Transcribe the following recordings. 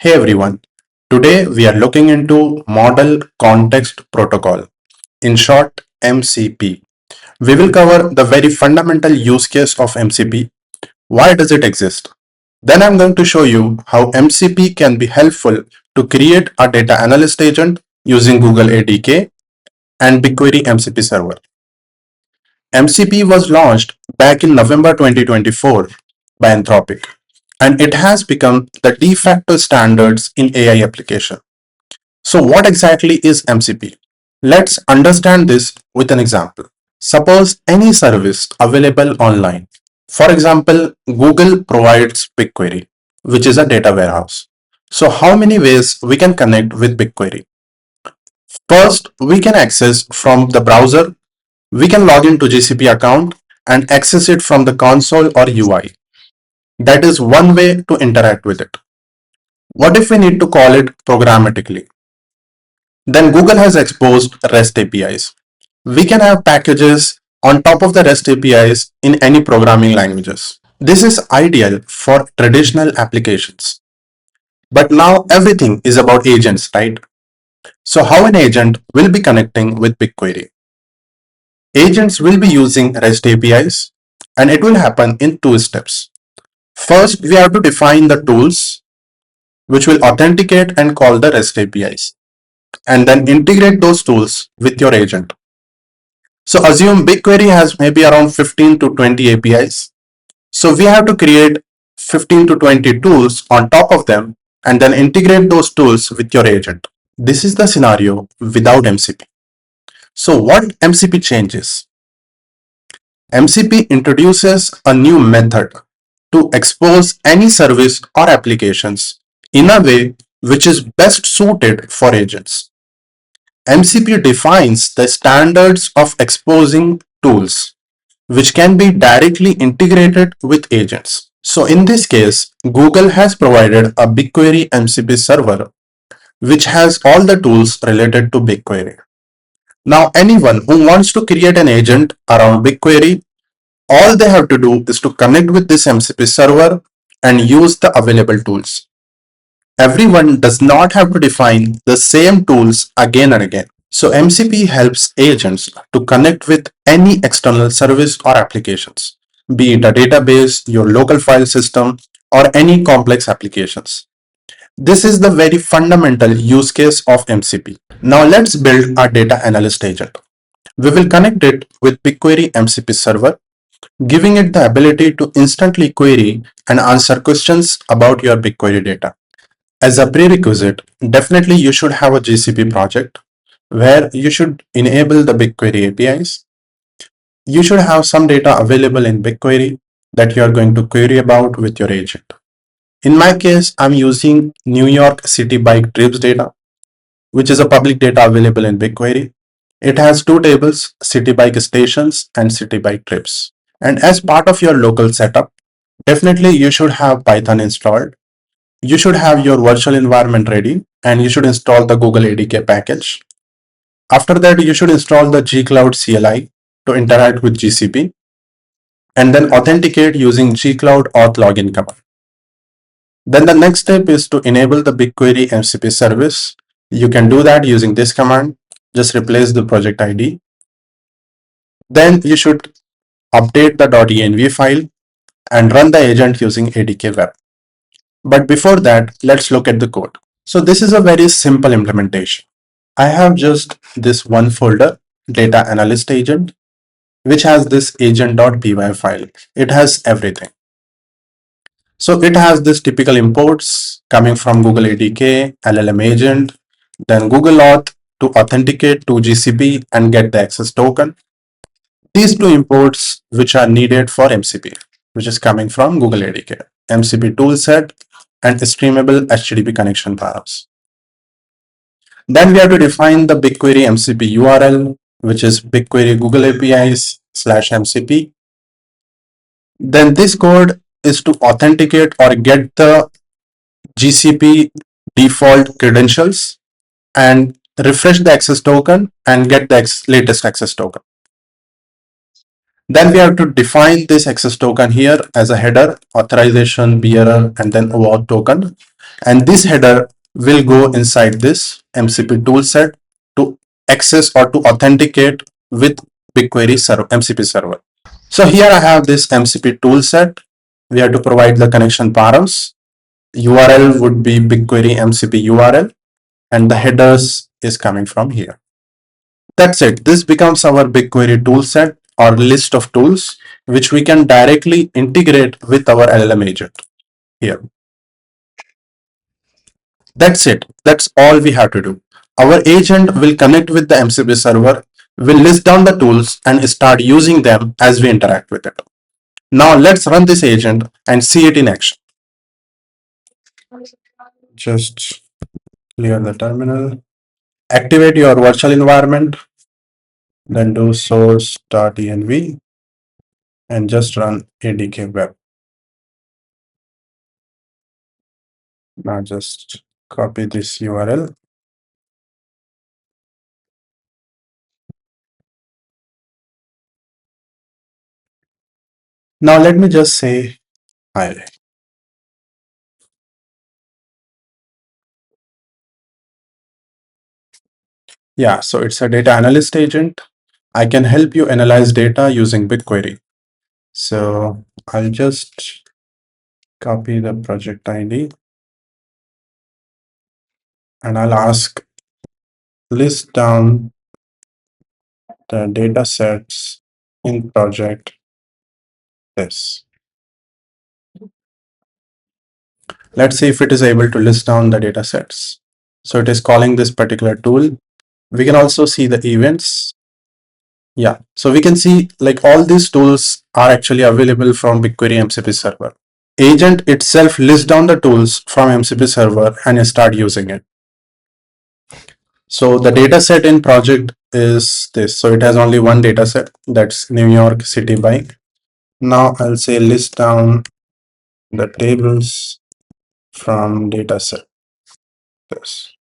Hey everyone, today we are looking into Model Context Protocol, in short MCP. We will cover the very fundamental use case of MCP, why does it exist? Then I'm going to show you how MCP can be helpful to create a data analyst agent using Google ADK and BigQuery MCP Server. MCP was launched back in November 2024 by Anthropic, and it has become the de facto standards in AI application. So what exactly is MCP? Let's understand this with an example. Suppose any service available online. For example, Google provides BigQuery, which is a data warehouse. So how many ways we can connect with BigQuery? First, we can access from the browser. We can log into GCP account and access it from the console or UI. That is one way to interact with it. What if we need to call it programmatically? Then Google has exposed REST APIs. We can have packages on top of the REST APIs in any programming languages. This is ideal for traditional applications. But now everything is about agents, right? So how an agent will be connecting with BigQuery? Agents will be using REST APIs and it will happen in two steps. First, we have to define the tools which will authenticate and call the REST APIs and then integrate those tools with your agent. So assume BigQuery has maybe around 15 to 20 APIs. So we have to create 15 to 20 tools on top of them and then integrate those tools with your agent. This is the scenario without MCP. So what MCP changes? MCP introduces a new method to expose any service or applications in a way which is best suited for agents. MCP defines the standards of exposing tools, which can be directly integrated with agents. So in this case, Google has provided a BigQuery MCP server, which has all the tools related to BigQuery. Now, anyone who wants to create an agent around BigQuery, all they have to do is to connect with this MCP server and use the available tools. Everyone does not have to define the same tools again and again. So MCP helps agents to connect with any external service or applications, be it a database, your local file system, or any complex applications. This is the very fundamental use case of MCP. Now let's build our data analyst agent. We will connect it with BigQuery MCP server, giving it the ability to instantly query and answer questions about your BigQuery data. As a prerequisite, definitely you should have a GCP project where you should enable the BigQuery APIs. You should have some data available in BigQuery that you are going to query about with your agent. In my case, I'm using New York City bike trips data, which is a public data available in BigQuery. It has two tables, city bike stations and city bike trips. And as part of your local setup, definitely you should have Python installed. You should have your virtual environment ready and you should install the Google ADK package. After that, you should install the gcloud CLI to interact with GCP and then authenticate using gcloud auth login command. Then the next step is to enable the BigQuery MCP service. You can do that using this command. Just replace the project ID. Then you should update the .env file and run the agent using ADK web. But before that, let's look at the code. So this is a very simple implementation. I have just this one folder, Data Analyst Agent, which has this agent.py file. It has everything. So it has this typical imports coming from Google ADK, LLM agent, then Google Auth to authenticate to GCP and get the access token. These two imports which are needed for MCP, which is coming from Google ADK, MCP toolset and streamable HTTP connection paths. Then we have to define the BigQuery MCP URL, which is BigQuery Google APIs /MCP. Then this code is to authenticate or get the GCP default credentials and refresh the access token and get the latest access token. Then we have to define this access token here as a header, authorization, bearer, and then OAuth token. And this header will go inside this MCP toolset to access or to authenticate with BigQuery MCP server. So here I have this MCP toolset. We have to provide the connection params. URL would be BigQuery MCP URL, and the headers is coming from here. That's it. This becomes our BigQuery toolset or list of tools which we can directly integrate with our LLM agent here. That's it. That's all we have to do. Our agent will connect with the MCP server, will list down the tools and start using them as we interact with it. Now let's run this agent and see it in action. Just clear the terminal. Activate your virtual environment, then do source.env and just run ADK web. Now just copy this URL. Now let me just say hi. Yeah, so it's a data analyst agent. I can help you analyze data using BigQuery. So I'll just copy the project ID and I'll ask list down the data sets in project this. Let's see if it is able to list down the data sets. So it is calling this particular tool. We can also see the events. Yeah, so we can see like all these tools are actually available from BigQuery MCP server. Agent itself lists down the tools from MCP server and start using it. So the data set in project is this. So it has only one data set, that's New York City bike. Now I'll say list down the tables from data set. This.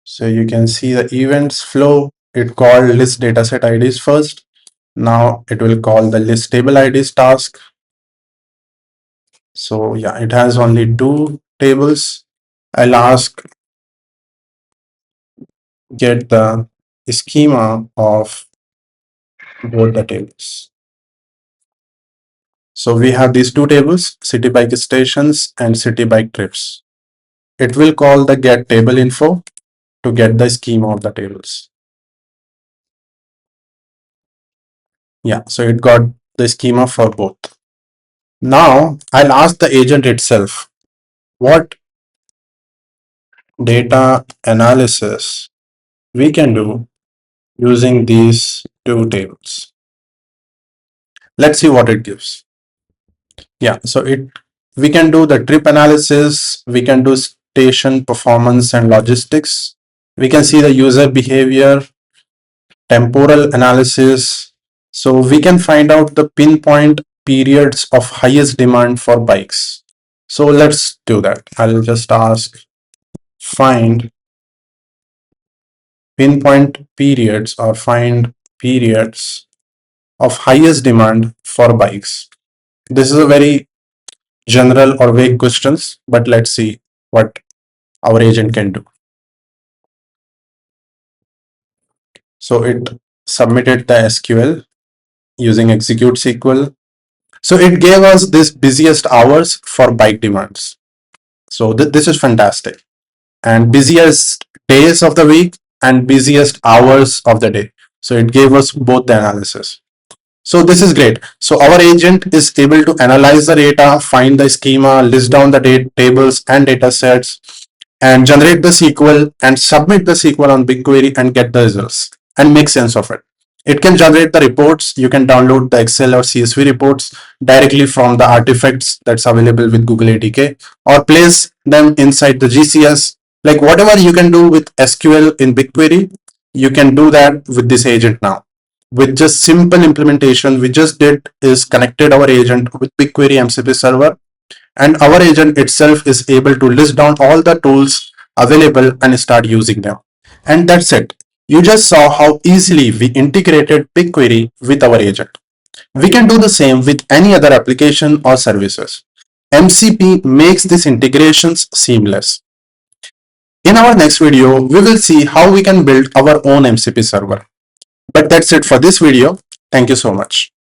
So you can see the events flow. It called list dataset IDs first. Now it will call the list table IDs task. So yeah, it has only two tables. I'll ask get the schema of both the tables. So we have these two tables, city bike stations and city bike trips. It will call the get table info to get the schema of the tables. Yeah, so it got the schema for both. Now I'll ask the agent itself, what data analysis we can do using these two tables. Let's see what it gives. Yeah, so we can do the trip analysis, we can do station performance and logistics. We can see the user behavior, temporal analysis. So we can find out the pinpoint periods of highest demand for bikes. So let's do that. I'll just ask find pinpoint periods or find periods of highest demand for bikes. This is a very general or vague questions, but let's see what our agent can do. So it submitted the SQL using execute SQL. So it gave us this busiest hours for bike demands. So this is fantastic. And busiest days of the week and busiest hours of the day. So it gave us both the analysis. So this is great. So our agent is able to analyze the data, find the schema, list down the tables and data sets, and generate the SQL and submit the SQL on BigQuery and get the results and make sense of it. It can generate the reports. You can download the Excel or CSV reports directly from the artifacts that's available with Google ADK or place them inside the GCS. Like whatever you can do with SQL in BigQuery, you can do that with this agent now. With just simple implementation, we just did is connected our agent with BigQuery MCP server, and our agent itself is able to list down all the tools available and start using them. And that's it. You just saw how easily we integrated BigQuery with our agent. We can do the same with any other application or services. MCP makes these integrations seamless. In our next video, we will see how we can build our own MCP server. But that's it for this video. Thank you so much.